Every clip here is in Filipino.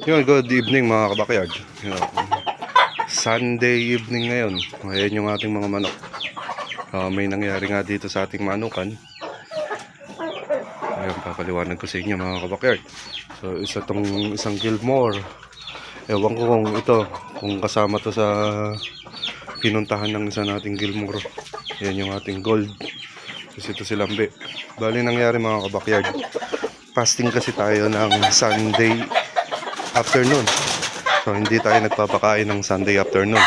Yun, good evening mga kabakyard. Yun, Sunday evening ngayon. Ayan yung ating mga manok. May nangyari nga dito sa ating manukan. Ayan, papaliwanag ko sa inyo mga kabakyard. So, isang Gilmore. Ewan ko kung kasama to sa pinuntahan ng isa nating Gilmore. Ayan yung ating gold. Kasi ito si Lambe. Bali nangyari mga kabakyard. Fasting kasi tayo ng Sunday afternoon. So hindi tayo nagpapakain ng Sunday afternoon.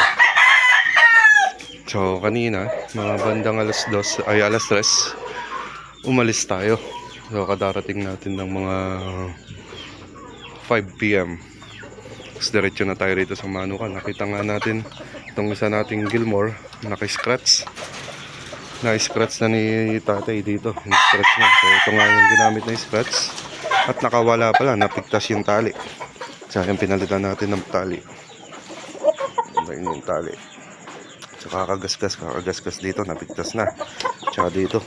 So kanina, mga bandang alas 3, umalis tayo. So kadarating natin ng mga 5 PM. Tapos diretso na tayo rito sa manukan. Nakita nga natin itong isa nating Gilmore, naka-scratch. Na-scratch na ni tatay dito. Scratch niya. So ito nga yung ginamit na scratch. At nakawala pala, napigtas yung tali. So yung pinalitan natin ng tali. Yung tali. So kakagasgas dito, napigtas na. Tsaka dito.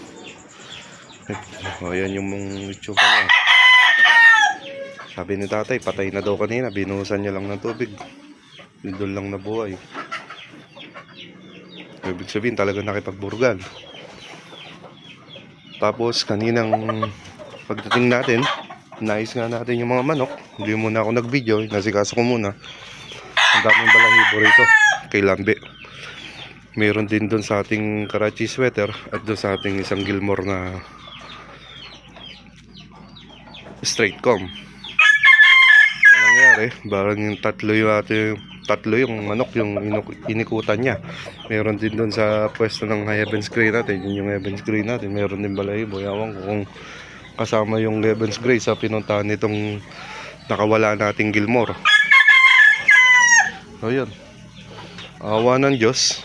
Ayan yung itsura niya. Sabi ni tatay, patay na daw kanina. Binuhusan niya lang ng tubig. Doon lang nabuhay. Ibig sabihin talaga nakipagburgal. Tapos kaninang pagdating natin, nais nga natin yung mga manok. Hindi muna ako nag-video, nasikaso ko muna. Ang daming balahibo rito kay Lambe. Meron din doon sa ating Karachi sweater at doon sa ating isang Gilmore na straight comb. Ano nangyari? Barang yung tatlo yung manok yung inikutan niya. Meron din doon sa pwesto ng Heaven's Grey natin. Yun yung Heaven's Grey natin. Meron din balahibo. Ewan ko kung kasama yung Heaven's Grey sa pinuntahan nitong nakawala nating Gilmore. So yun. Awa ng Diyos.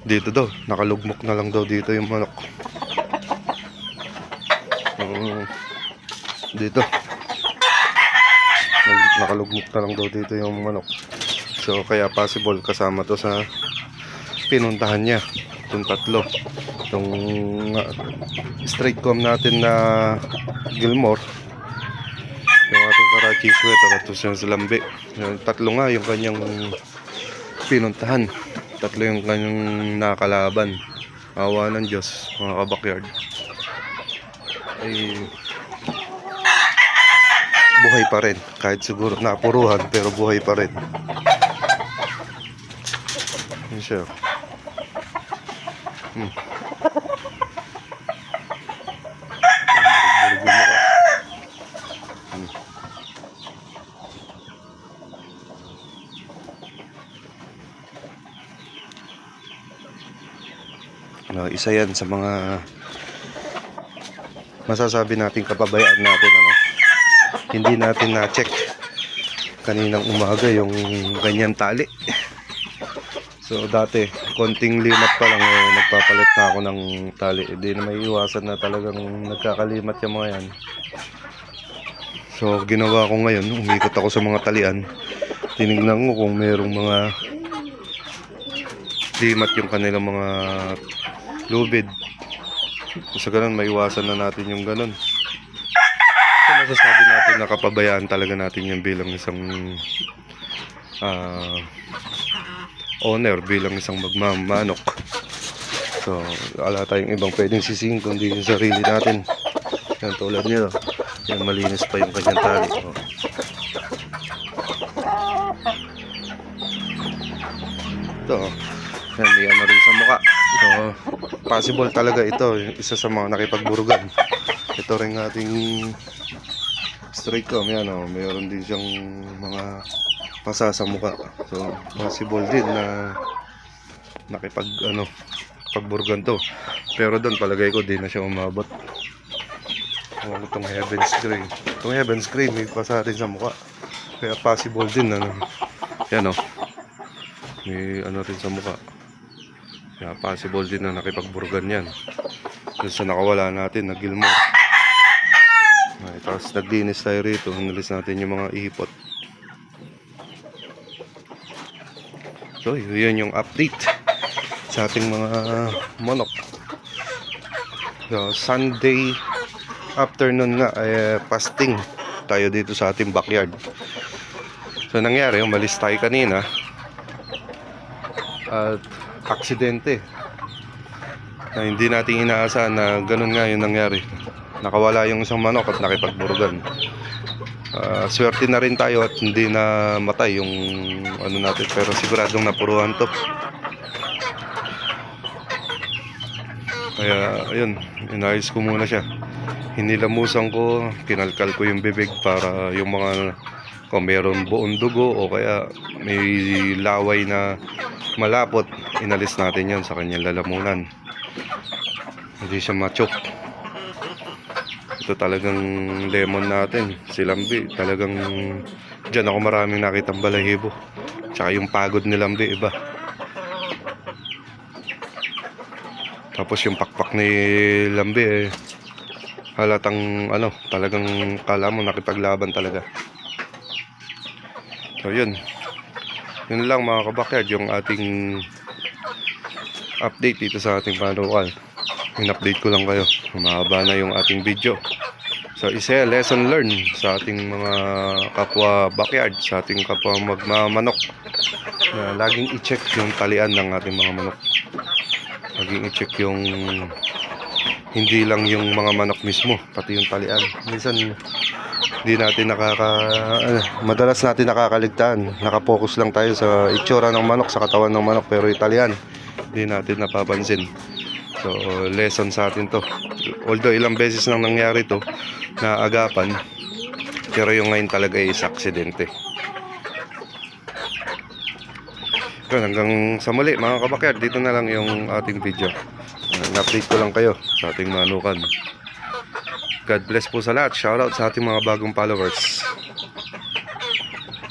Dito daw. Nakalugmok na lang daw dito yung manok. Dito. Nakalugmok na lang daw dito yung manok. So kaya possible kasama to sa pinuntahan niya. Itong tatlo. Itong straight comb natin na Gilmore. Yung ating Karachi sweater at yung sa Lambe. Yung tatlo nga yung kanyang pinuntahan. Tatlo yung kanyang nakalaban. Awa ng Diyos mga kabakyard. Ay buhay pa rin. Kahit siguro napuruhan pero buhay pa rin. Yun siya. Isa yan sa mga masasabi natin kapabayaan natin hindi natin na-check kaninang umaga yung ganyan tali. So dati konting limat pa lang nagpapalit na ako ng tali. Hindi na may iwasan na talagang nagkakalimat yung mga yan. So ginawa ko ngayon, umikot ako sa mga talian. Tinignan ko kung merong mga limat yung kanilang mga lubid. Sa ganun maiwasan na natin yung ganun. So masasabi natin na kapabayaan talaga natin yung bilang isang owner, bilang isang magmamanok. So wala tayong ibang pwedeng sisihin kundi yung sarili natin. Yan tulad nito. Yan malinis pa yung kanyang tali. Ito. Yan, may ano rin sa mukha. So possible talaga ito. Isa sa mga nakipagburugan. Ito rin ating straight comb. Yan mayroon din siyang mga pasa sa mukha. So possible din na pagburgan to. Pero doon palagay ko di na siya umabot. Itong Heaven's Grey. Itong Heaven's Grey may pasa rin sa mukha. Kaya possible din yan may ano rin sa mukha. Kaya possible din na nakipagburgan yan. Doon sa nakawala natin na Gilmore. Tapos naglinis tayo rito. Nalis natin yung mga ihipot. So yun yung update sa ating mga manok. So Sunday afternoon nga ay fasting tayo dito sa ating backyard. So nangyari, umalis tayo kanina at aksidente na hindi natin inaasahan na ganun nga yung nangyari. Nakawala yung isang manok at nakipagburugan. Swerte na rin tayo at hindi na matay yung ano natin, pero siguradong napuruhan to. Kaya ayun, inayos ko muna siya. Hinilamusan ko, kinalkal ko yung bibig para yung mga, kung meron buong dugo o kaya may laway na malapot, inalis natin yan sa kanyang lalamunan. Hindi siya ma-choke. Ito talagang lemon natin, si Lambi. Talagang dyan ako maraming nakitang balahibo. Tsaka yung pagod ni Lambi, iba. Tapos yung pakpak ni Lambi halatang ano, talagang kala mo nakipaglaban talaga. So yun lang mga kabakyard, yung ating update dito sa ating panukan. In-update ko lang kayo, mahaba na yung ating video. So isa lesson learned sa ating mga kapwa backyard, sa ating kapwa magmamanok, na laging i-check yung talian ng ating mga manok. Laging i-check yung hindi lang yung mga manok mismo, pati yung talian. Minsan hindi natin madalas natin nakakaligtaan. Nakapokus lang tayo sa itsura ng manok, sa katawan ng manok, pero yung talian hindi natin napapansin. So lesson sa atin to. Although ilang beses nang nangyari to na agapan, pero yung ngayon talaga is aksidente. So, hanggang sa muli mga kabakyard, dito na lang yung ating video. Na-update ko lang kayo sa ating manukan. God bless po sa lahat. Shoutout sa ating mga bagong followers.